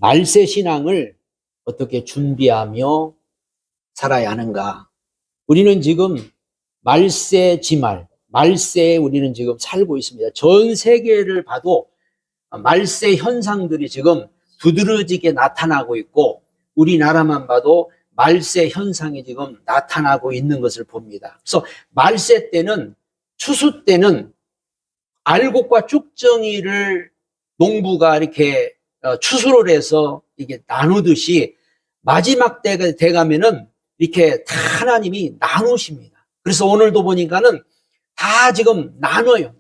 말세 신앙을 어떻게 준비하며 살아야 하는가? 우리는 지금 말세 지말, 말세에 우리는 지금 살고 있습니다. 전 세계를 봐도 말세 현상들이 지금 두드러지게 나타나고 있고, 우리나라만 봐도 말세 현상이 지금 나타나고 있는 것을 봅니다. 그래서 말세 때는, 추수 때는 알곡과 쭉정이를 농부가 이렇게 추수를 해서 이게 나누듯이 마지막 때가 돼가면은 이렇게 다 하나님이 나누십니다. 그래서 오늘도 보니까는 다 지금 나눠요.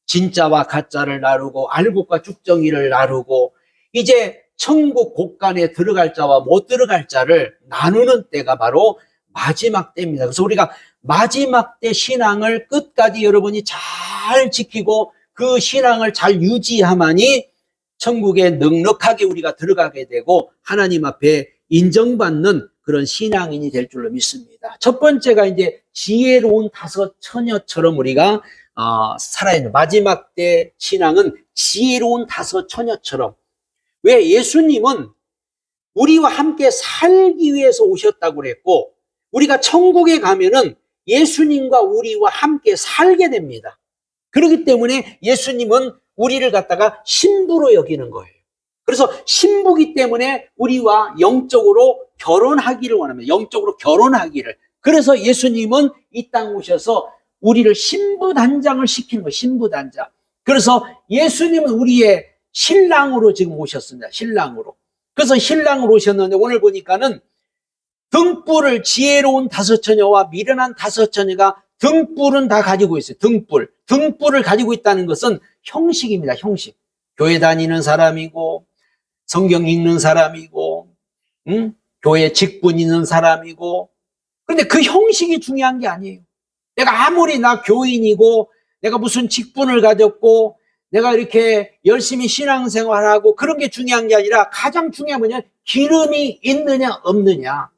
진짜와 가짜를 나누고 알곡과 쭉정이를 나누고, 이제 천국 곳간에 들어갈 자와 못 들어갈 자를 나누는 때가 바로 마지막 때입니다. 그래서 우리가 마지막 때 신앙을 끝까지 여러분이 잘 지키고 그 신앙을 잘 유지하만이 천국에 넉넉하게 우리가 들어가게 되고 하나님 앞에 인정받는 그런 신앙인이 될 줄로 믿습니다. 첫 번째가 이제 지혜로운 다섯 처녀처럼 우리가 살아야 하는, 마지막 때 신앙은 지혜로운 다섯 처녀처럼. 왜? 예수님은 우리와 함께 살기 위해서 오셨다고 그랬고, 우리가 천국에 가면은 예수님과 우리와 함께 살게 됩니다. 그렇기 때문에 예수님은 우리를 갖다가 신부로 여기는 거예요. 그래서 신부기 때문에 우리와 영적으로 결혼하기를 원합니다. 영적으로 결혼하기를. 그래서 예수님은 이 땅 오셔서 우리를 신부단장을 시키는 거예요. 신부단장. 그래서 예수님은 우리의 신랑으로 지금 오셨습니다. 신랑으로. 그래서 신랑으로 오셨는데 오늘 보니까는 등불을, 지혜로운 다섯 처녀와 미련한 다섯 처녀가 등불은 다 가지고 있어요. 등불을 가지고 있다는 것은 형식입니다. 형식. 교회 다니는 사람이고, 성경 읽는 사람이고, 교회 직분 있는 사람이고. 그런데 그 형식이 중요한 게 아니에요. 내가 아무리 나 교인이고, 내가 무슨 직분을 가졌고, 내가 이렇게 열심히 신앙생활하고 그런 게 중요한 게 아니라 가장 중요한 건 뭐냐? 기름이 있느냐 없느냐.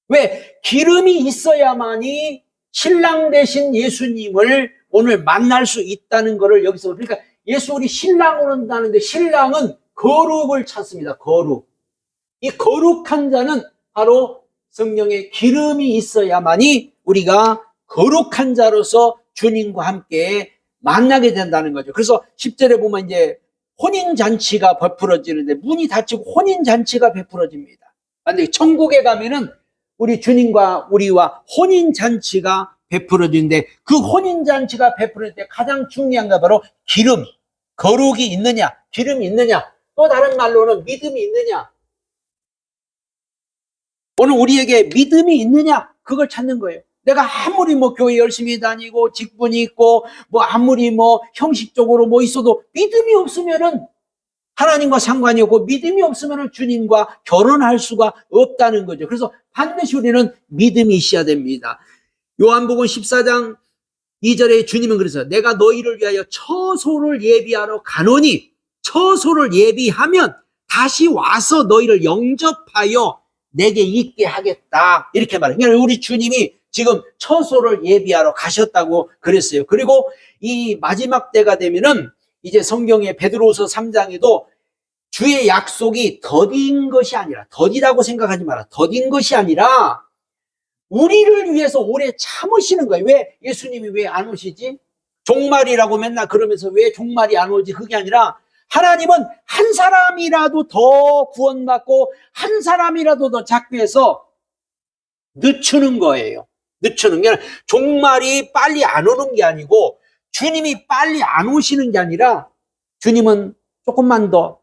왜? 기름이 있어야만이 신랑 되신 예수님을 오늘 만날 수 있다는 것을 여기서, 그러니까 예수 우리 신랑으로 온다는데 신랑은 거룩을 찾습니다. 거룩. 이 거룩한 자는 바로 성령의 기름이 있어야만이 우리가 거룩한 자로서 주님과 함께 만나게 된다는 거죠. 그래서 10절에 보면 이제 혼인잔치가 베풀어지는데, 문이 닫히고 혼인잔치가 베풀어집니다. 근데 천국에 가면은 우리 주님과 우리와 혼인잔치가 베풀어지는데, 그 혼인잔치가 베풀어질 때 가장 중요한 게 바로 기름, 거룩이 있느냐, 기름이 있느냐, 또 다른 말로는 믿음이 있느냐. 오늘 우리에게 믿음이 있느냐, 그걸 찾는 거예요. 내가 아무리 교회 열심히 다니고 직분이 있고 아무리 형식적으로 있어도 믿음이 없으면은 하나님과 상관이 없고, 믿음이 없으면은 주님과 결혼할 수가 없다는 거죠. 그래서 반드시 우리는 믿음이 있어야 됩니다. 요한복음 14장 2절에 주님은 그래서 내가 너희를 위하여 처소를 예비하러 가노니, 처소를 예비하면 다시 와서 너희를 영접하여 내게 있게 하겠다, 이렇게 말해요. 그러니까 우리 주님이 지금 처소를 예비하러 가셨다고 그랬어요. 그리고 이 마지막 때가 되면은 이제 성경의 베드로후서 3장에도 주의 약속이 더딘 것이 아니라, 더디다고 생각하지 마라. 더딘 것이 아니라 우리를 위해서 오래 참으시는 거예요. 왜? 예수님이 왜 안 오시지? 종말이라고 맨날 그러면서 왜 종말이 안 오지? 그게 아니라 하나님은 한 사람이라도 더 구원받고 한 사람이라도 더 잡기 위해서 늦추는 거예요. 늦추는 게 아니라, 종말이 빨리 안 오는 게 아니고 주님이 빨리 안 오시는 게 아니라 주님은 조금만 더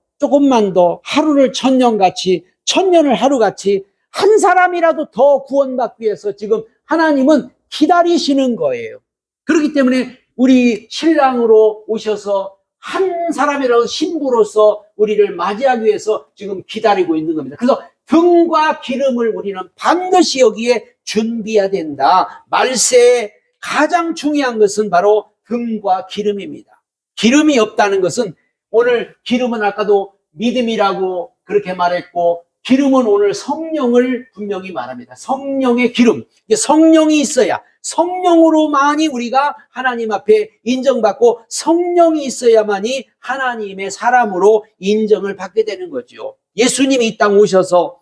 하루를 천년같이, 천년을 하루같이 한 사람이라도 더 구원받기 위해서 지금 하나님은 기다리시는 거예요. 그렇기 때문에 우리 신랑으로 오셔서 한 사람이라도 신부로서 우리를 맞이하기 위해서 지금 기다리고 있는 겁니다. 그래서 등과 기름을 우리는 반드시 여기에 준비해야 된다. 말세에 가장 중요한 것은 바로 등과 기름입니다. 기름이 없다는 것은, 오늘 기름은 아까도 믿음이라고 그렇게 말했고, 기름은 오늘 성령을 분명히 말합니다. 성령의 기름. 성령이 있어야, 성령으로만이 우리가 하나님 앞에 인정받고 성령이 있어야만이 하나님의 사람으로 인정을 받게 되는 거죠. 예수님이 이 땅 오셔서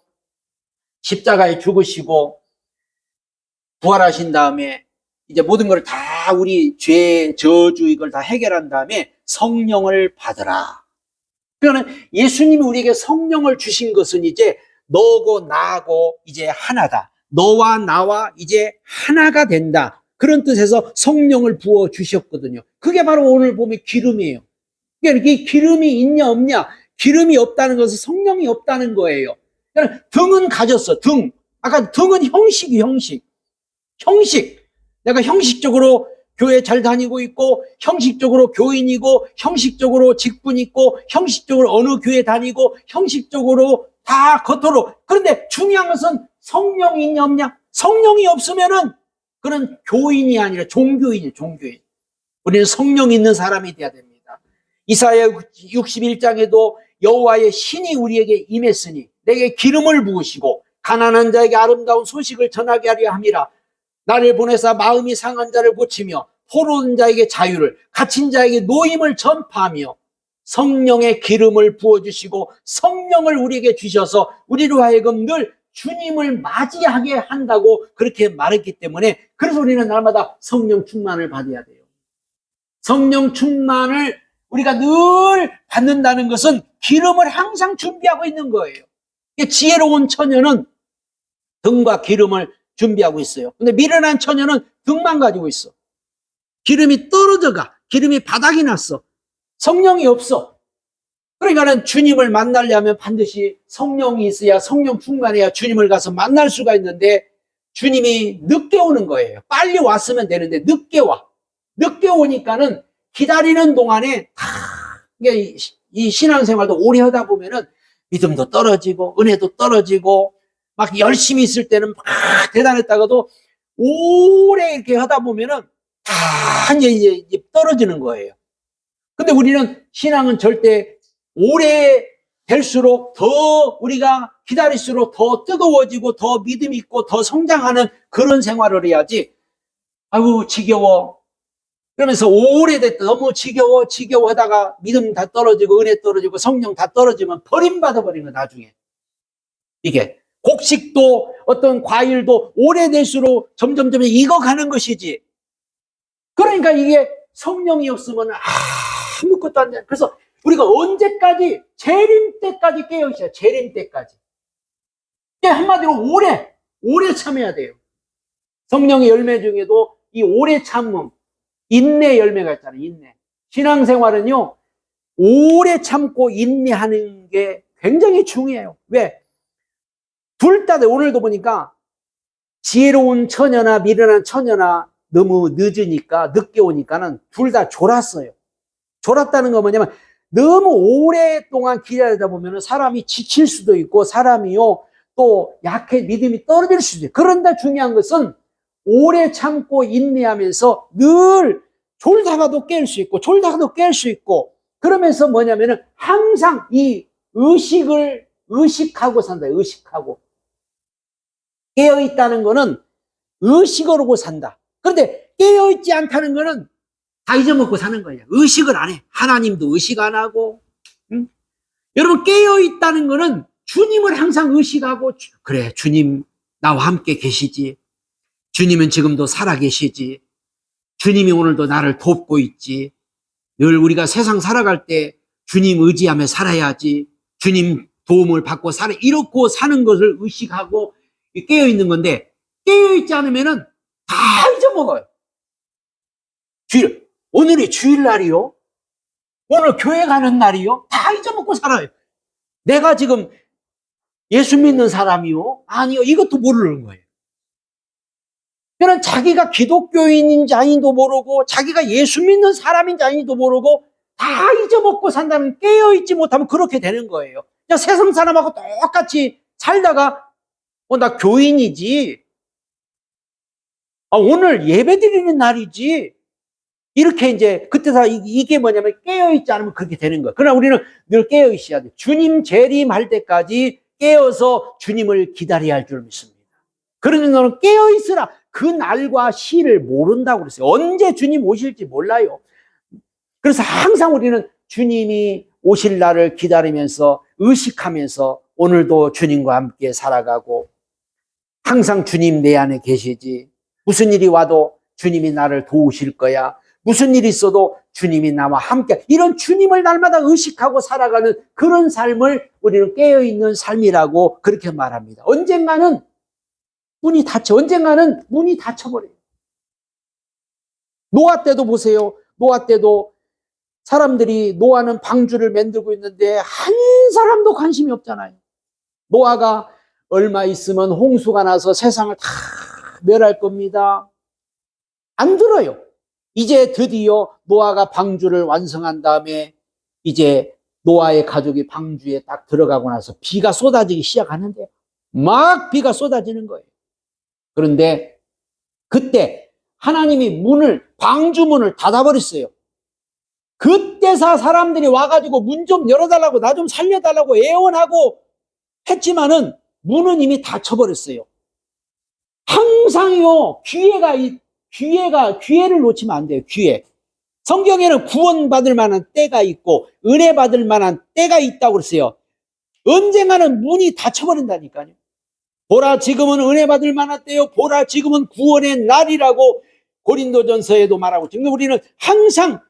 십자가에 죽으시고 부활하신 다음에 이제 모든 걸 다 우리 죄, 저주 이걸 다 해결한 다음에 성령을 받으라. 그러니까 예수님이 우리에게 성령을 주신 것은 이제 너고 나고 이제 하나다. 너와 나와 이제 하나가 된다. 그런 뜻에서 성령을 부어 주셨거든요. 그게 바로 오늘 보면 기름이에요. 그러니까 이 기름이 있냐 없냐. 기름이 없다는 것은 성령이 없다는 거예요. 그러니까 등은 가졌어. 등. 아까 등은 형식이 형식. 내가 형식적으로 교회 잘 다니고 있고, 형식적으로 교인이고, 형식적으로 직분 있고, 형식적으로 어느 교회 다니고, 형식적으로 다 겉으로. 그런데 중요한 것은 성령이 있냐 없냐. 성령이 없으면은 그런 교인이 아니라 종교인이에요. 종교인. 우리는 성령 있는 사람이 돼야 됩니다. 이사야 61장에도 여호와의 신이 우리에게 임했으니 내게 기름을 부으시고 가난한 자에게 아름다운 소식을 전하게 하려 함이라. 나를 보내사 마음이 상한 자를 고치며 포로된 자에게 자유를, 갇힌 자에게 노임을 전파하며 성령의 기름을 부어주시고 성령을 우리에게 주셔서 우리로 하여금 늘 주님을 맞이하게 한다고 그렇게 말했기 때문에, 그래서 우리는 날마다 성령 충만을 받아야 돼요. 성령 충만을 우리가 늘 받는다는 것은 기름을 항상 준비하고 있는 거예요. 지혜로운 처녀는 등과 기름을 준비하고 있어요. 근데 미련한 처녀는 등만 가지고 있어. 기름이 떨어져가. 기름이 바닥이 났어. 성령이 없어. 그러니까는 주님을 만나려면 반드시 성령이 있어야, 성령 충만해야 주님을 가서 만날 수가 있는데, 주님이 늦게 오는 거예요. 빨리 왔으면 되는데 늦게 와. 늦게 오니까는 기다리는 동안에 다 이 신앙생활도 오래 하다 보면은 믿음도 떨어지고 은혜도 떨어지고 막 열심히 있을 때는 막 대단했다가도 오래 이렇게 하다 보면은 다 이제 떨어지는 거예요. 근데 우리는 신앙은 절대 오래 될수록 더 우리가 기다릴수록 더 뜨거워지고 더 믿음 있고 더 성장하는 그런 생활을 해야지. 아유 지겨워 그러면서 오래됐다 너무 지겨워 하다가 믿음 다 떨어지고 은혜 떨어지고 성령 다 떨어지면 버림받아 버리는 거 나중에. 이게 곡식도 어떤 과일도 오래될수록 점점 익어가는 것이지. 그러니까 이게 성령이 없으면 아무것도 안 돼. 그래서 우리가 언제까지, 재림 때까지 깨어있어요. 재림 때까지. 한마디로 오래 참아야 돼요. 성령의 열매 중에도 이 오래 참음, 인내 열매가 있잖아요. 인내. 신앙생활은요, 오래 참고 인내하는 게 굉장히 중요해요. 왜? 둘 다 오늘도 보니까 지혜로운 처녀나 미련한 처녀나 너무 늦으니까, 늦게 오니까는 둘 다 졸았어요. 졸았다는 건 뭐냐면 너무 오랫동안 기다리다 보면 사람이 지칠 수도 있고 사람이요 또 약해 믿음이 떨어질 수도 있어요. 그런데 중요한 것은 오래 참고 인내하면서 늘 졸다가도 깰 수 있고 졸다가도 깰 수 있고 그러면서 뭐냐면은 항상 이 의식하고 산다. 의식하고 깨어있다는 거는 의식으로 산다. 그런데 깨어있지 않다는 거는 다 잊어먹고 사는 거예요. 의식을 안 해. 하나님도 의식 안 하고. 응? 여러분 깨어있다는 거는 주님을 항상 의식하고 그래 주님 나와 함께 계시지. 주님은 지금도 살아계시지. 주님이 오늘도 나를 돕고 있지. 늘 우리가 세상 살아갈 때 주님 의지하며 살아야지. 주님 도움을 받고 살아. 이렇게 사는 것을 의식하고 깨어있는 건데 깨어있지 않으면은 다 잊어먹어요. 오늘이 주일날이요? 오늘 교회 가는 날이요? 다 잊어먹고 살아요. 내가 지금 예수 믿는 사람이요? 아니요. 이것도 모르는 거예요. 그냥 자기가 기독교인인지 아닌지도 모르고 자기가 예수 믿는 사람인지 아닌지도 모르고 다 잊어먹고 산다면 깨어있지 못하면 그렇게 되는 거예요. 그냥 세상 사람하고 똑같이 살다가 나 교인이지. 오늘 예배 드리는 날이지. 이렇게 이제 그때서 이게 뭐냐면 깨어있지 않으면 그렇게 되는 거예요. 그러나 우리는 늘 깨어있어야 돼. 주님 재림할 때까지 깨어서 주님을 기다려야 할 줄 믿습니다. 그러니 너는 깨어있으라. 그 날과 시를 모른다고 그랬어요. 언제 주님 오실지 몰라요. 그래서 항상 우리는 주님이 오실 날을 기다리면서 의식하면서 오늘도 주님과 함께 살아가고, 항상 주님 내 안에 계시지, 무슨 일이 와도 주님이 나를 도우실 거야, 무슨 일이 있어도 주님이 나와 함께, 이런 주님을 날마다 의식하고 살아가는 그런 삶을 우리는 깨어있는 삶이라고 그렇게 말합니다. 언젠가는 문이 닫혀버려요. 노아 때도 보세요. 노아 때도 사람들이 노아는 방주를 만들고 있는데 한 사람도 관심이 없잖아요. 노아가 얼마 있으면 홍수가 나서 세상을 다 멸할 겁니다. 안 들어요. 이제 드디어 노아가 방주를 완성한 다음에 이제 노아의 가족이 방주에 딱 들어가고 나서 비가 쏟아지기 시작하는데 막 비가 쏟아지는 거예요. 그런데 그때 하나님이 방주 문을 닫아버렸어요. 그때서 사람들이 와가지고 문 좀 열어달라고, 나 좀 살려달라고 애원하고 했지만은 문은 이미 닫혀버렸어요. 항상요, 기회를 놓치면 안 돼요, 기회. 성경에는 구원받을 만한 때가 있고, 은혜 받을 만한 때가 있다고 그랬어요. 언젠가는 문이 닫혀버린다니까요. 보라, 지금은 은혜 받을 만한 때요. 보라, 지금은 구원의 날이라고 고린도전서에도 말하고, 지금 우리는 항상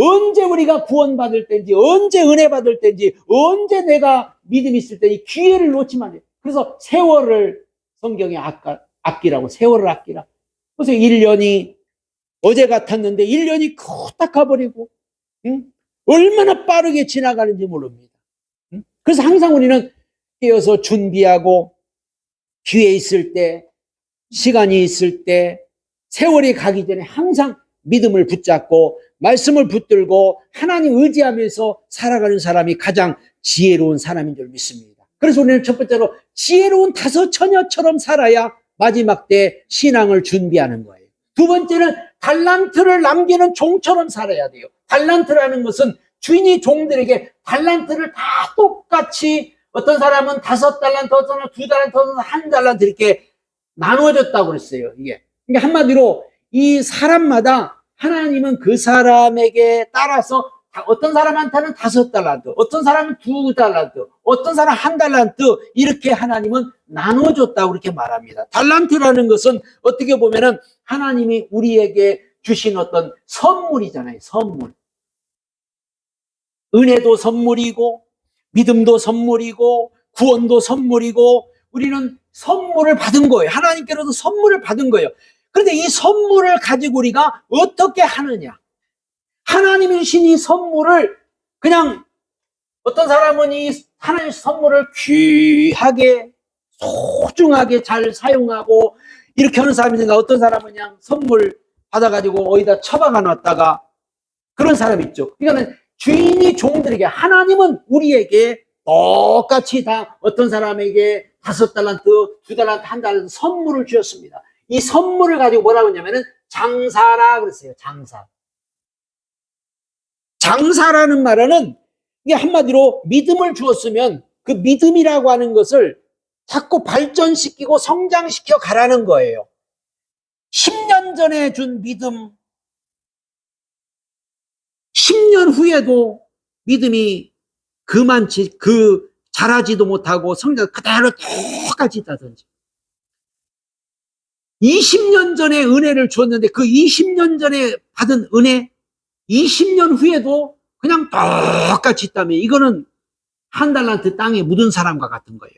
언제 우리가 구원받을 때인지, 언제 은혜 받을 때인지, 언제 내가 믿음이 있을 때인지 기회를 놓치면 안 돼요. 그래서 세월을 성경에 아끼라고, 세월을 아끼라. 그래서 1년이 어제 같았는데 1년이 딱 가버리고, 응? 얼마나 빠르게 지나가는지 모릅니다. 응? 그래서 항상 우리는 깨어서 준비하고, 기회 있을 때, 시간이 있을 때, 세월이 가기 전에 항상 믿음을 붙잡고 말씀을 붙들고 하나님 의지하면서 살아가는 사람이 가장 지혜로운 사람인 줄 믿습니다. 그래서 우리는 첫 번째로 지혜로운 다섯 처녀처럼 살아야 마지막 때 신앙을 준비하는 거예요. 두 번째는 달란트를 남기는 종처럼 살아야 돼요. 달란트라는 것은 주인이 종들에게 달란트를 다 똑같이, 어떤 사람은 5달란트, 어떤 사람은 2달란트, 어떤 사람은 1달란트 이렇게 나누어졌다고 그랬어요. 이게. 그러니까 한마디로 이 사람마다 하나님은 그 사람에게 따라서 어떤 사람한테는 5달란트, 어떤 사람은 2달란트, 어떤 사람은 1달란트 이렇게 하나님은 나눠줬다고 그렇게 말합니다. 달란트라는 것은 어떻게 보면은 하나님이 우리에게 주신 어떤 선물이잖아요. 선물. 은혜도 선물이고 믿음도 선물이고 구원도 선물이고 우리는 선물을 받은 거예요. 하나님께로도 선물을 받은 거예요. 그런데 이 선물을 가지고 우리가 어떻게 하느냐? 하나님이 주신 이 선물을 그냥, 어떤 사람은 이 하나님의 선물을 귀하게 소중하게 잘 사용하고 이렇게 하는 사람이 있는가, 어떤 사람은 그냥 선물 받아가지고 어디다 처박아 놨다가 그런 사람이 있죠. 그러니까 주인이 종들에게, 하나님은 우리에게 똑같이 다 어떤 사람에게 5달란트, 2달란트, 1달란트 선물을 주셨습니다. 이 선물을 가지고 뭐라고 했냐면은 장사라 그랬어요. 장사. 장사라는 말은 이게 한마디로 믿음을 주었으면 그 믿음이라고 하는 것을 자꾸 발전시키고 성장시켜 가라는 거예요. 10년 전에 준 믿음, 10년 후에도 믿음이 자라지도 못하고 성장 그대로 똑같이 있다든지, 20년 전에 은혜를 주었는데 그 20년 전에 받은 은혜 20년 후에도 그냥 똑같이 있다면 이거는 1달란트 땅에 묻은 사람과 같은 거예요.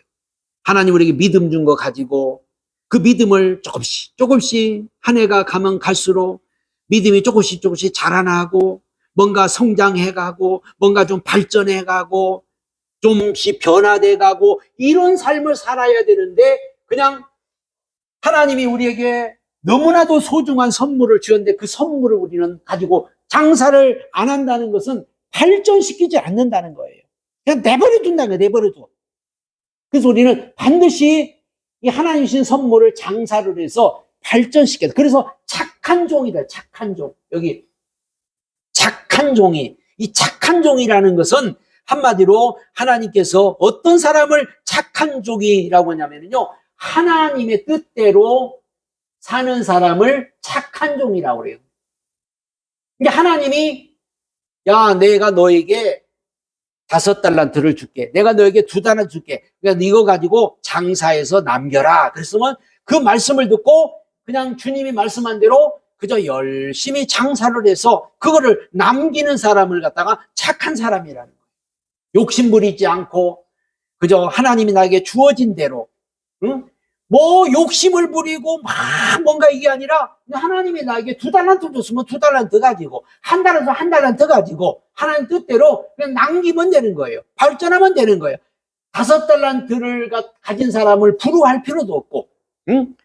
하나님 우리에게 믿음 준 거 가지고 그 믿음을 조금씩 한 해가 가면 갈수록 믿음이 조금씩 자라나고 뭔가 성장해가고 뭔가 좀 발전해가고 좀씩 변화돼가고 이런 삶을 살아야 되는데, 그냥 하나님이 우리에게 너무나도 소중한 선물을 주었는데 그 선물을 우리는 가지고 장사를 안 한다는 것은 발전시키지 않는다는 거예요. 그냥 내버려둔다는 거예요. 내버려둬. 그래서 우리는 반드시 이 하나님 주신 선물을 장사를 해서 발전시켜야 돼. 그래서 착한 종이다. 착한 종. 여기 착한 종이, 이 착한 종이라는 것은 한마디로 하나님께서 어떤 사람을 착한 종이라고 하냐면요, 하나님의 뜻대로 사는 사람을 착한 종이라고 그래요. 그러니까 하나님이, 야, 내가 너에게 5달란트를 줄게. 내가 너에게 2달란트 줄게. 그러니까 이거 가지고 장사해서 남겨라. 그랬으면 그 말씀을 듣고 그냥 주님이 말씀한 대로 그저 열심히 장사를 해서 그거를 남기는 사람을 갖다가 착한 사람이라는 거예요. 욕심 부리지 않고 그저 하나님이 나에게 주어진 대로, 응? 뭐 욕심을 부리고 막 뭔가 이게 아니라 하나님이 나에게 2달란트 줬으면 2달란트 가지고, 1달란트 가지고 하나님 뜻대로 그냥 남기면 되는 거예요. 발전하면 되는 거예요. 5달란트를 가진 사람을 부러워할 필요도 없고, 응?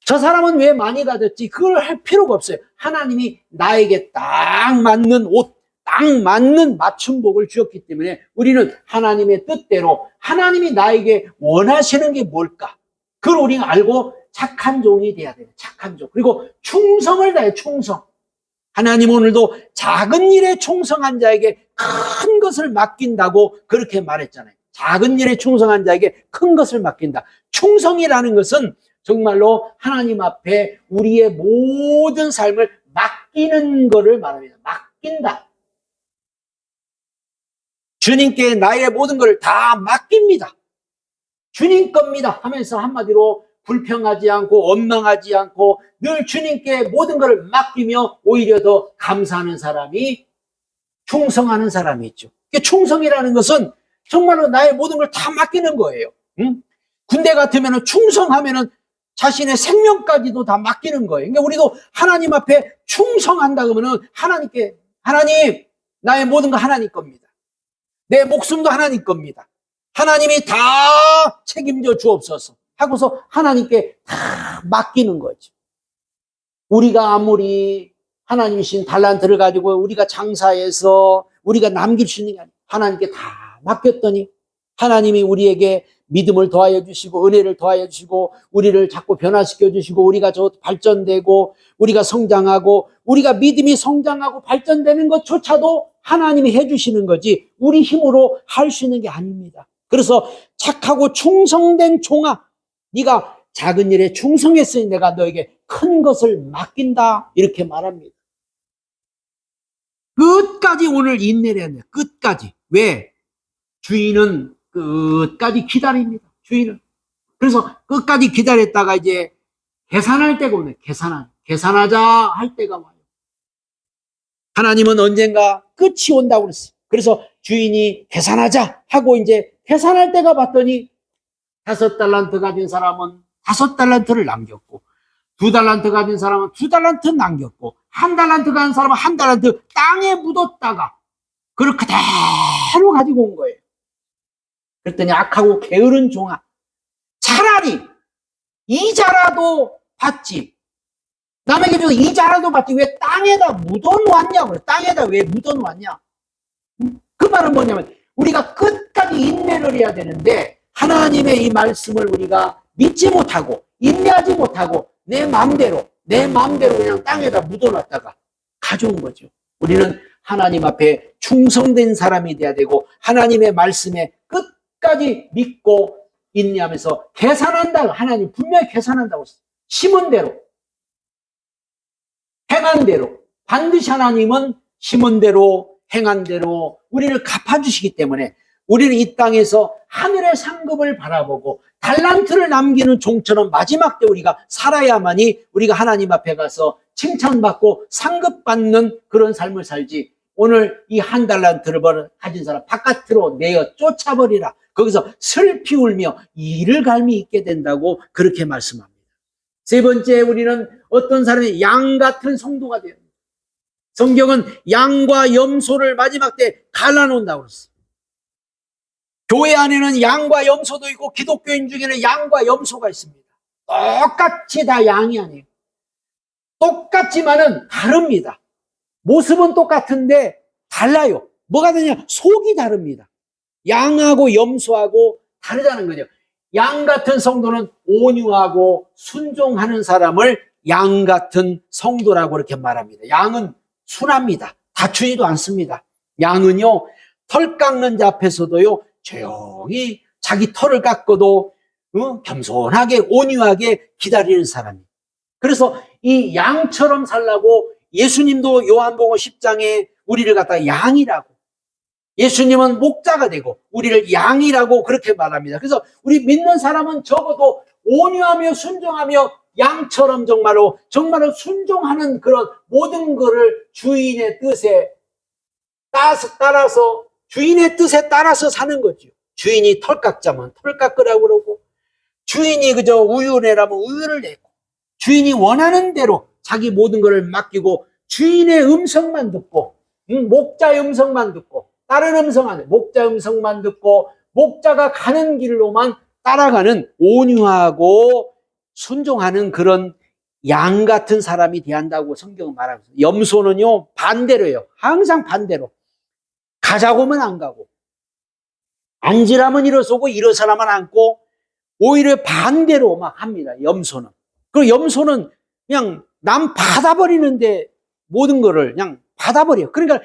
저 사람은 왜 많이 가졌지? 그걸 할 필요가 없어요. 하나님이 나에게 딱 맞는 옷, 딱 맞는 맞춤복을 주었기 때문에 우리는 하나님의 뜻대로, 하나님이 나에게 원하시는 게 뭘까? 그걸 우리가 알고 착한 종이 돼야 돼요. 착한 종. 그리고 충성을 다해, 충성. 하나님 오늘도 작은 일에 충성한 자에게 큰 것을 맡긴다고 그렇게 말했잖아요. 작은 일에 충성한 자에게 큰 것을 맡긴다. 충성이라는 것은 정말로 하나님 앞에 우리의 모든 삶을 맡기는 것을 말합니다. 맡긴다. 주님께 나의 모든 것을 다 맡깁니다. 주님 겁니다 하면서 한마디로 불평하지 않고 원망하지 않고 늘 주님께 모든 것을 맡기며 오히려 더 감사하는 사람이, 충성하는 사람이 있죠. 충성이라는 것은 정말로 나의 모든 걸 다 맡기는 거예요. 응? 군대 같으면 충성하면은 자신의 생명까지도 다 맡기는 거예요. 그러니까 우리도 하나님 앞에 충성한다 그러면은 하나님께, 하나님, 나의 모든 거 하나님 겁니다. 내 목숨도 하나님 겁니다. 하나님이 다 책임져 주옵소서 하고서 하나님께 다 맡기는 거죠. 우리가 아무리 하나님이신 달란트를 가지고 우리가 장사해서 우리가 남길 수 있는 게 아니에요. 하나님께 다 맡겼더니 하나님이 우리에게 믿음을 더하여 주시고 은혜를 더하여 주시고 우리를 자꾸 변화시켜 주시고 우리가 저 발전되고 우리가 성장하고 우리가 믿음이 성장하고 발전되는 것조차도 하나님이 해주시는 거지 우리 힘으로 할 수 있는 게 아닙니다. 그래서 착하고 충성된 종아, 네가 작은 일에 충성했으니 내가 너에게 큰 것을 맡긴다, 이렇게 말합니다. 끝까지 오늘 인내를 해야 돼요. 끝까지. 왜? 주인은 끝까지 기다립니다. 주인은. 그래서 끝까지 기다렸다가 이제 계산할 때가 오네. 계산하자 할 때가 와요. 하나님은 언젠가 끝이 온다고 그랬어요. 그래서 주인이 계산하자 하고 이제 계산할 때가 봤더니 5달란트 가진 사람은 5달란트를 남겼고 2달란트 가진 사람은 2달란트 남겼고 1달란트 가진 사람은 1달란트 땅에 묻었다가 그걸 그대로 가지고 온 거예요. 그랬더니 악하고 게으른 종아, 차라리 이자라도 받지, 남에게 줘서 이자라도 받지 왜 땅에다 묻어놓았냐고. 땅에다 왜 묻어놓았냐. 그 말은 뭐냐면 우리가 끝까지 인내를 해야 되는데 하나님의 이 말씀을 우리가 믿지 못하고 인내하지 못하고 내 마음대로 그냥 땅에다 묻어놨다가 가져온 거죠. 우리는 하나님 앞에 충성된 사람이 돼야 되고 하나님의 말씀에 끝까지 믿고 인내하면서 계산한다. 하나님 분명히 계산한다고 했어요. 심은 대로 행한 대로 반드시 하나님은 심은 대로 행한 대로 우리를 갚아주시기 때문에 우리는 이 땅에서 하늘의 상급을 바라보고 달란트를 남기는 종처럼 마지막 때 우리가 살아야만이 우리가 하나님 앞에 가서 칭찬받고 상급받는 그런 삶을 살지, 오늘 이 1달란트를 가진 사람 바깥으로 내어 쫓아버리라, 거기서 슬피 울며 이를 갈미 있게 된다고 그렇게 말씀합니다. 세 번째, 우리는 어떤 사람이 양 같은 성도가 되어야 합니다. 성경은 양과 염소를 마지막 때 갈라놓는다고 그랬어요. 교회 안에는 양과 염소도 있고 기독교인 중에는 양과 염소가 있습니다. 똑같이 다 양이 아니에요. 똑같지만은 다릅니다. 모습은 똑같은데 달라요. 뭐가 다르냐? 속이 다릅니다. 양하고 염소하고 다르다는 거죠. 양 같은 성도는 온유하고 순종하는 사람을 양 같은 성도라고 그렇게 말합니다. 양은 순합니다. 다투지도 않습니다. 양은요, 털 깎는 자 앞에서도요, 조용히 자기 털을 깎고도 겸손하게 온유하게 기다리는 사람이. 그래서 이 양처럼 살라고 예수님도 요한복음 10장에 우리를 갖다 양이라고, 예수님은 목자가 되고 우리를 양이라고 그렇게 말합니다. 그래서 우리 믿는 사람은 적어도 온유하며 순종하며 양처럼 정말로 순종하는 그런 모든 것을 주인의 뜻에 따라서 주인의 뜻에 따라서 사는 거죠. 주인이 털 깎자면 털 깎으라고 그러고, 주인이 그저 우유 내라면 우유를 내고, 주인이 원하는 대로 자기 모든 것을 맡기고 주인의 음성만 듣고, 목자의 음성만 듣고, 다른 음성 안 해. 목자 음성만 듣고 목자가 가는 길로만 따라가는 온유하고 순종하는 그런 양 같은 사람이 돼야한다고 성경은 말하고 있어요. 염소는요 반대로예요. 항상 반대로. 가자고 하면 안 가고, 앉으라면 일어서고 일어서라면 앉고, 오히려 반대로 막 합니다. 염소는. 그 염소는 그냥 남 받아버리는데 모든 거를 그냥 받아버려요. 그러니까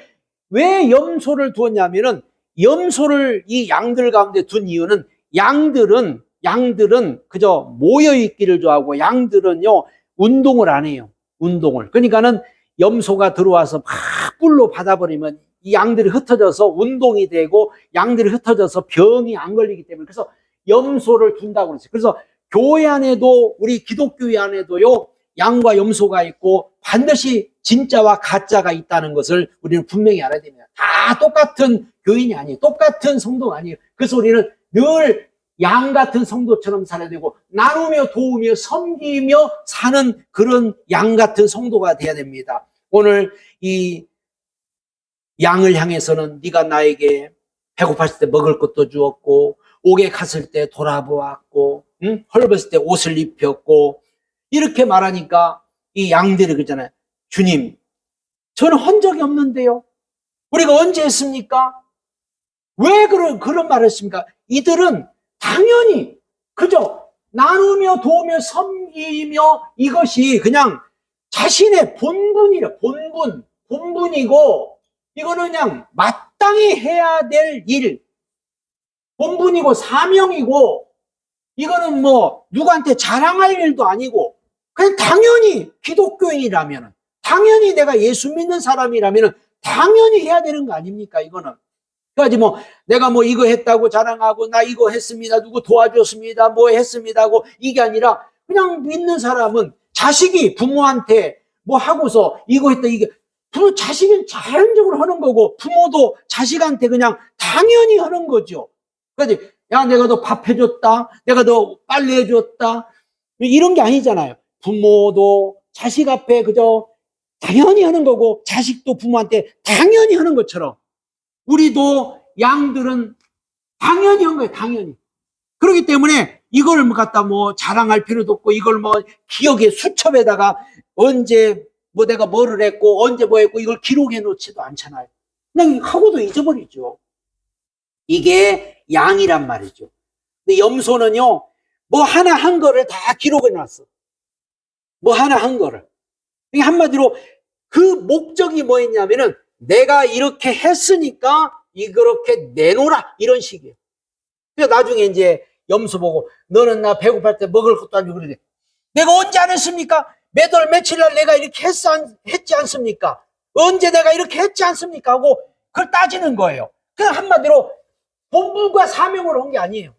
왜 염소를 두었냐면은, 염소를 이 양들 가운데 둔 이유는 양들은 그저 모여있기를 좋아하고, 양들은요 운동을 안 해요. 운동을. 그러니까는 염소가 들어와서 막 뿔로 받아버리면 이 양들이 흩어져서 운동이 되고 양들이 흩어져서 병이 안 걸리기 때문에, 그래서 염소를 둔다고 그랬어요. 그래서 교회 안에도, 우리 기독교회 안에도요 양과 염소가 있고 반드시 진짜와 가짜가 있다는 것을 우리는 분명히 알아야 됩니다. 다 똑같은 교인이 아니에요. 똑같은 성도가 아니에요. 그래서 우리는 늘 양 같은 성도처럼 살아야 되고, 나누며 도우며 섬기며 사는 그런 양 같은 성도가 돼야 됩니다. 오늘 이 양을 향해서는 네가 나에게 배고팠을 때 먹을 것도 주었고, 옥에 갔을 때 돌아보았고, 헐벗을 때 옷을 입혔고, 이렇게 말하니까 이 양들이 그러잖아요. 주님, 저는 한 적이 없는데요. 우리가 언제 했습니까? 왜 그런 말을 했습니까? 이들은 당연히 그저 나누며 도우며 섬기며 이것이 그냥 자신의 본분이래. 본분이고, 이거는 그냥 마땅히 해야 될 일, 본분이고 사명이고, 이거는 뭐 누구한테 자랑할 일도 아니고, 그냥 당연히 기독교인이라면, 당연히 내가 예수 믿는 사람이라면 당연히 해야 되는 거 아닙니까? 이거는. 그러지 뭐 내가 뭐 이거 했다고 자랑하고, 나 이거 했습니다, 누구 도와줬습니다, 뭐 했습니다 하고, 이게 아니라 그냥 믿는 사람은 자식이 부모한테 뭐 하고서 이거 했다, 이게 자식은 자연적으로 하는 거고, 부모도 자식한테 그냥 당연히 하는 거죠. 그러지, 야 내가 너 밥 해줬다, 내가 너 빨래 해줬다, 이런 게 아니잖아요. 부모도 자식 앞에 그저 당연히 하는 거고, 자식도 부모한테 당연히 하는 것처럼 우리도 양들은 당연히 한 거예요. 당연히. 그렇기 때문에 이걸 갖다 뭐 자랑할 필요도 없고, 이걸 뭐 기억의 수첩에다가 언제 뭐 내가 뭐를 했고 언제 뭐 했고 이걸 기록해 놓지도 않잖아요. 그냥 하고도 잊어버리죠. 이게 양이란 말이죠. 근데 염소는요 뭐 하나 한 거를 다 기록해 놨어. 뭐 하나 한 거를. 한마디로 그 목적이 뭐였냐면은, 내가 이렇게 했으니까 이렇게 내놓으라, 이런 식이에요. 그래서 나중에 이제 염소 보고, 너는 나 배고플 때 먹을 것도 아니고 그러대. 내가 언제 안 했습니까? 몇 월 며칠 날 내가 이렇게 했지 않습니까? 언제 내가 이렇게 했지 않습니까? 하고 그걸 따지는 거예요. 그냥 한마디로 본분과 사명으로 한 게 아니에요.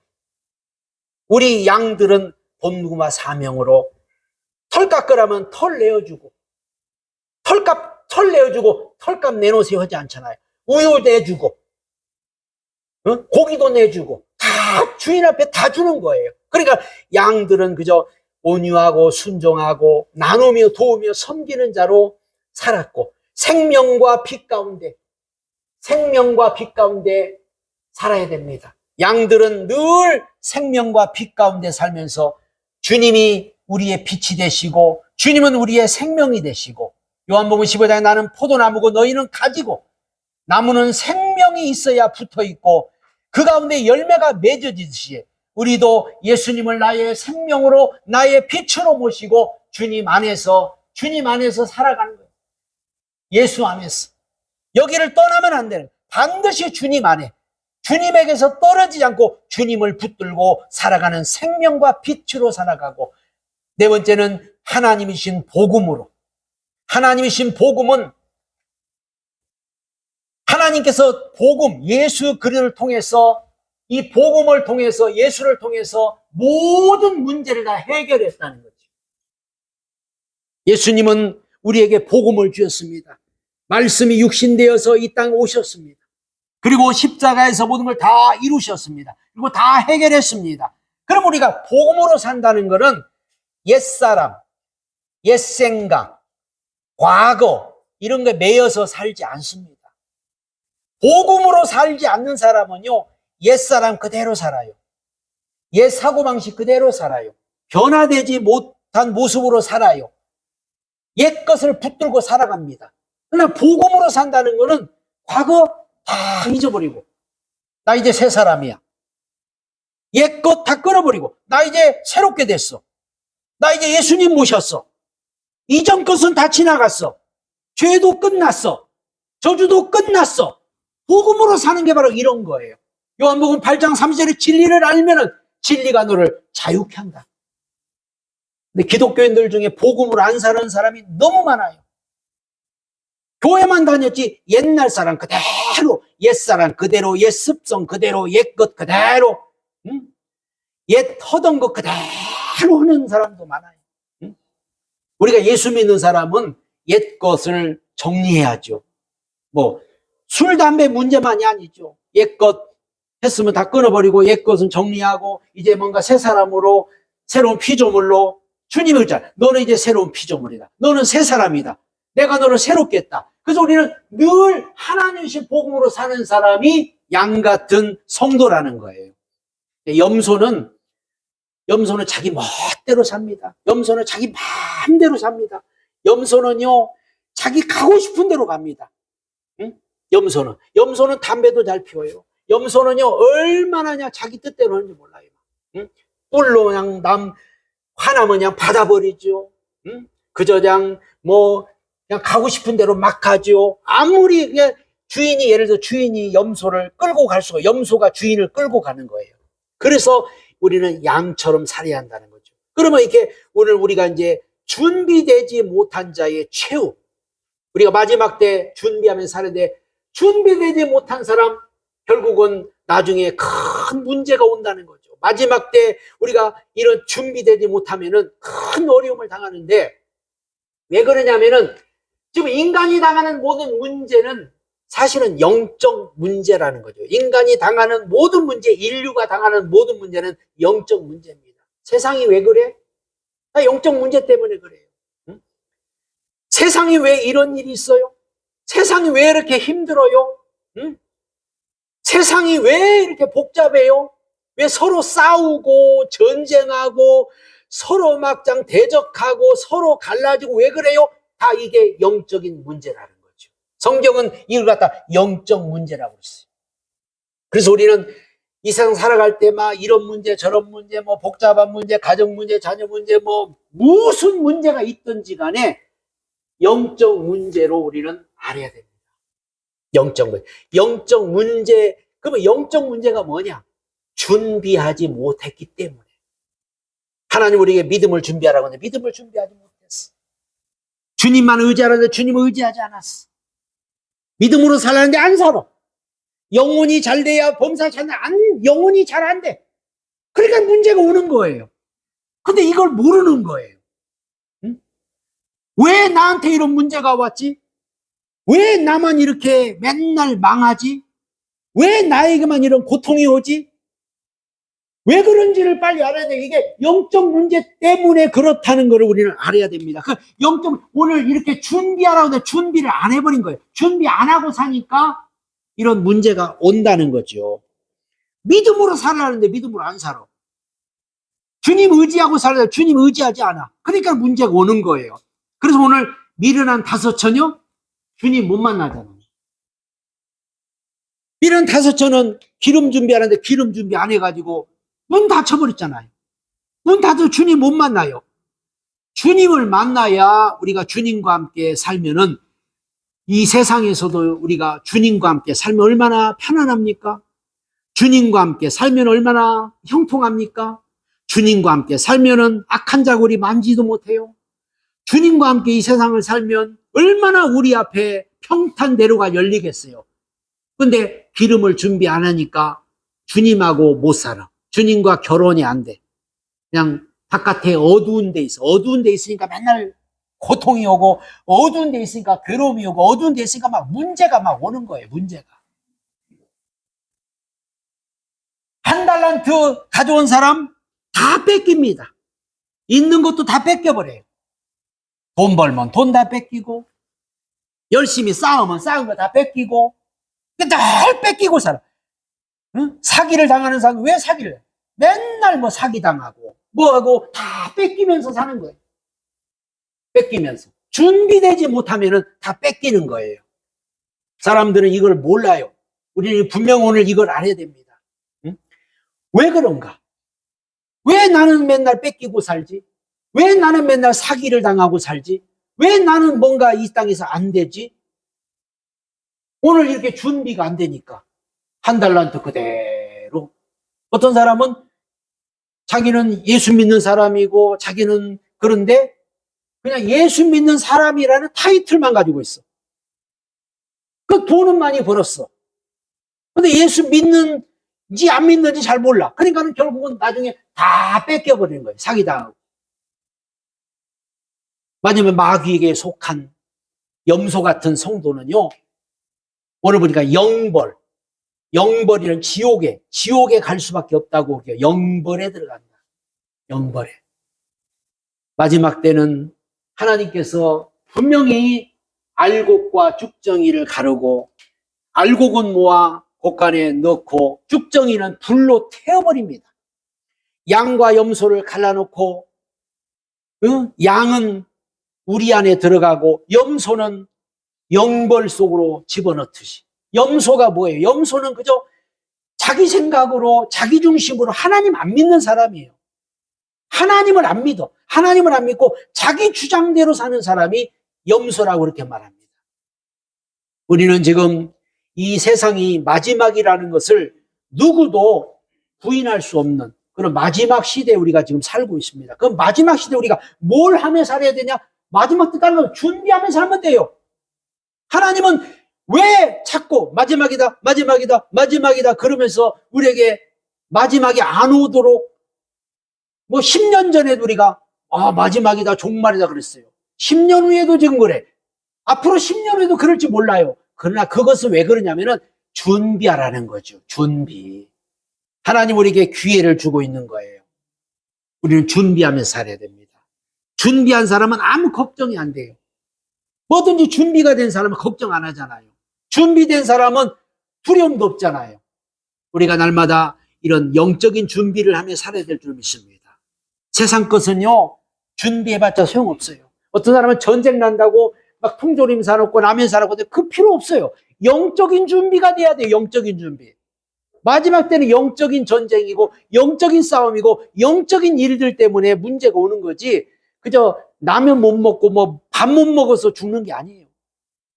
우리 양들은 본분과 사명으로 털 깎으라면 털 내어주고, 털 내어주고 털값 내놓으세요 하지 않잖아요. 우유 내주고, 고기도 내주고, 다 주인 앞에 다 주는 거예요. 그러니까 양들은 그저 온유하고 순종하고 나누며 도우며 섬기는 자로 살았고, 생명과 빛 가운데 살아야 됩니다. 양들은 늘 생명과 빛 가운데 살면서 주님이 우리의 빛이 되시고, 주님은 우리의 생명이 되시고, 요한복음 15장에 나는 포도나무고 너희는 가지고, 나무는 생명이 있어야 붙어있고 그 가운데 열매가 맺어지듯이, 우리도 예수님을 나의 생명으로 나의 빛으로 모시고 주님 안에서 살아가는 거예요. 예수 안에서. 여기를 떠나면 안 되는, 반드시 주님 안에, 주님에게서 떨어지지 않고 주님을 붙들고 살아가는 생명과 빛으로 살아가고, 네 번째는 하나님이신 복음으로. 하나님이신 복음은 하나님께서 복음, 예수 그리스도를 통해서, 이 복음을 통해서, 예수를 통해서 모든 문제를 다 해결했다는 거죠. 예수님은 우리에게 복음을 주셨습니다. 말씀이 육신되어서 이 땅에 오셨습니다. 그리고 십자가에서 모든 걸 다 이루셨습니다. 그리고 다 해결했습니다. 그럼 우리가 복음으로 산다는 것은 옛사람, 옛생각, 과거 이런 거에 매여서 살지 않습니다. 복음으로 살지 않는 사람은요, 옛사람 그대로 살아요. 옛 사고방식 그대로 살아요. 변화되지 못한 모습으로 살아요. 옛 것을 붙들고 살아갑니다. 그러나 복음으로 산다는 것은 과거 다 잊어버리고, 나 이제 새 사람이야. 옛 것 다 끊어버리고, 나 이제 새롭게 됐어. 나 이제 예수님 모셨어. 이전 것은 다 지나갔어. 죄도 끝났어. 저주도 끝났어. 복음으로 사는 게 바로 이런 거예요. 요한복음 8장 3절에 진리를 알면은 진리가 너를 자유케 한다. 근데 기독교인들 중에 복음으로 안 사는 사람이 너무 많아요. 교회만 다녔지 옛날 사람 그대로, 옛사람 그대로, 옛 습성 그대로, 옛 것 그대로, 옛 하던 것 그대로 하는 사람도 많아요. 우리가 예수 믿는 사람은 옛 것을 정리해야죠. 뭐 술, 담배 문제만이 아니죠. 옛 것 했으면 다 끊어버리고 옛 것은 정리하고 이제 뭔가 새 사람으로, 새로운 피조물로. 주님이 그랬잖아요. 너는 이제 새로운 피조물이다. 너는 새 사람이다. 내가 너를 새롭게 했다. 그래서 우리는 늘 하나님이신 복음으로 사는 사람이 양 같은 성도라는 거예요. 염소는 자기 멋대로 삽니다. 염소는 자기 마음대로 삽니다. 염소는요, 자기 가고 싶은 대로 갑니다. 응? 염소는 담배도 잘 피워요. 염소는요, 얼마나 자기 뜻대로 하는지 몰라요. 응? 뿔로 그냥 화나면 그냥 받아버리죠. 응? 그저 그냥 가고 싶은 대로 막 가죠. 아무리 그냥 예를 들어 주인이 염소를 끌고 갈 수가, 염소가 주인을 끌고 가는 거예요. 그래서 우리는 양처럼 살아야 한다는 거죠. 그러면 이렇게 오늘 우리가 이제 준비되지 못한 자의 최후, 우리가 마지막 때 준비하면서 사는데, 준비되지 못한 사람 결국은 나중에 큰 문제가 온다는 거죠. 마지막 때 우리가 이런 준비되지 못하면은 큰 어려움을 당하는데, 왜 그러냐면은 지금 인간이 당하는 모든 문제는 사실은 영적 문제라는 거죠. 인간이 당하는 모든 문제, 인류가 당하는 모든 문제는 영적 문제입니다. 세상이 왜 그래? 다 영적 문제 때문에 그래요. 응? 세상이 왜 이런 일이 있어요? 세상이 왜 이렇게 힘들어요? 응? 세상이 왜 이렇게 복잡해요? 왜 서로 싸우고 전쟁하고 서로 막장 대적하고 서로 갈라지고 왜 그래요? 다 이게 영적인 문제라는 거죠. 성경은 이걸 갖다 영적 문제라고 했어요. 그래서 우리는 이 세상 살아갈 때 막 이런 문제 저런 문제, 뭐 복잡한 문제, 가정 문제, 자녀 문제, 뭐 무슨 문제가 있든지 간에 영적 문제로 우리는 알아야 됩니다. 영적 문제. 그러면 영적 문제가 뭐냐? 준비하지 못했기 때문에. 하나님 우리에게 믿음을 준비하라고 하는데 믿음을 준비하지 못했어. 주님만 의지하라는데 주님을 의지하지 않았어. 믿음으로 살았는데 안 살아. 영혼이 잘 돼야 범사 잘돼. 영혼이 잘 안 돼. 그러니까 문제가 오는 거예요. 근데 이걸 모르는 거예요. 응? 왜 나한테 이런 문제가 왔지? 왜 나만 이렇게 맨날 망하지? 왜 나에게만 이런 고통이 오지? 왜 그런지를 빨리 알아야 돼. 이게 영적 문제 때문에 그렇다는 것을 우리는 알아야 됩니다. 오늘 이렇게 준비하라고 하는데 준비를 안 해버린 거예요. 준비 안 하고 사니까 이런 문제가 온다는 거죠. 믿음으로 살아라는데 믿음으로 안 살아. 주님 의지하고 살아야 주님 의지하지 않아. 그러니까 문제가 오는 거예요. 그래서 오늘 미련한 5처녀 주님 못 만나잖아. 미련한 5처녀는 기름 준비하는데 기름 준비 안 해가지고 문 닫혀버렸잖아요. 문 닫아도 주님 못 만나요. 주님을 만나야 우리가 주님과 함께 살면은 이 세상에서도 우리가 주님과 함께 살면 얼마나 편안합니까? 주님과 함께 살면 얼마나 형통합니까? 주님과 함께 살면은 악한 자굴이 만지도 못해요. 주님과 함께 이 세상을 살면 얼마나 우리 앞에 평탄대로가 열리겠어요. 근데 기름을 준비 안 하니까 주님하고 못 살아. 주님과 결혼이 안 돼. 그냥 바깥에 어두운 데 있어. 어두운 데 있으니까 맨날 고통이 오고, 어두운 데 있으니까 괴로움이 오고, 어두운 데 있으니까 막 문제가 막 오는 거예요, 문제가. 한 달란트 가져온 사람 다 뺏깁니다. 있는 것도 다 뺏겨버려요. 돈 벌면 돈 다 뺏기고, 열심히 싸우면 싸운 거 다 뺏기고, 늘 뺏기고 살아. 응? 사기를 당하는 사람, 왜 사기를 해? 맨날 뭐 사기당하고, 뭐하고 다 뺏기면서 사는 거예요. 뺏기면서. 준비되지 못하면은 다 뺏기는 거예요. 사람들은 이걸 몰라요. 우리는 분명 오늘 이걸 알아야 됩니다. 응? 왜 그런가? 왜 나는 맨날 뺏기고 살지? 왜 나는 맨날 사기를 당하고 살지? 왜 나는 뭔가 이 땅에서 안 되지? 오늘 이렇게 준비가 안 되니까 한 달란트 그대로. 어떤 사람은 자기는 예수 믿는 사람이고 자기는 그런데 그냥 예수 믿는 사람이라는 타이틀만 가지고 있어. 그 돈은 많이 벌었어. 근데 예수 믿는지 안 믿는지 잘 몰라. 그러니까는 결국은 나중에 다 뺏겨버리는 거예요. 사기당하고. 마지막에 마귀에게 속한 염소 같은 성도는요, 오늘 보니까 영벌이란 지옥에 갈 수밖에 없다고, 영벌에 들어간다. 영벌에. 마지막 때는 하나님께서 분명히 알곡과 죽정이를 가르고, 알곡은 모아 곡간에 넣고, 죽정이는 불로 태워버립니다. 양과 염소를 갈라놓고, 양은 우리 안에 들어가고, 염소는 영벌 속으로 집어넣듯이. 염소가 뭐예요? 염소는 그저 자기 생각으로, 자기 중심으로 하나님 안 믿는 사람이에요. 하나님을 안 믿어. 하나님을 안 믿고 자기 주장대로 사는 사람이 염소라고 그렇게 말합니다. 우리는 지금 이 세상이 마지막이라는 것을 누구도 부인할 수 없는 그런 마지막 시대에 우리가 지금 살고 있습니다. 그 마지막 시대에 우리가 뭘 하며 살아야 되냐? 마지막 때 다른 걸 준비하면서 살면 돼요. 하나님은 왜 자꾸 마지막이다, 마지막이다, 마지막이다 그러면서 우리에게 마지막이 안 오도록, 뭐 10년 전에도 우리가 마지막이다, 종말이다 그랬어요. 10년 후에도 지금 그래. 앞으로 10년 후에도 그럴지 몰라요. 그러나 그것은 왜 그러냐면은 준비하라는 거죠. 준비. 하나님 우리에게 기회를 주고 있는 거예요. 우리는 준비하면서 살아야 됩니다. 준비한 사람은 아무 걱정이 안 돼요. 뭐든지 준비가 된 사람은 걱정 안 하잖아요. 준비된 사람은 두려움도 없잖아요. 우리가 날마다 이런 영적인 준비를 하며 살아야 될 줄 믿습니다. 세상 것은요, 준비해봤자 소용없어요. 어떤 사람은 전쟁 난다고 막 통조림 사놓고 라면 사놓고 그 필요 없어요. 영적인 준비가 돼야 돼요. 영적인 준비. 마지막 때는 영적인 전쟁이고 영적인 싸움이고 영적인 일들 때문에 문제가 오는 거지, 그저 라면 못 먹고 뭐 밥 못 먹어서 죽는 게 아니에요.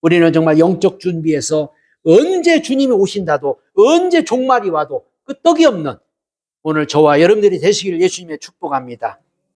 우리는 정말 영적 준비해서 언제 주님이 오신다도, 언제 종말이 와도 그 떡이 없는 오늘 저와 여러분들이 되시기를 예수님의 축복합니다.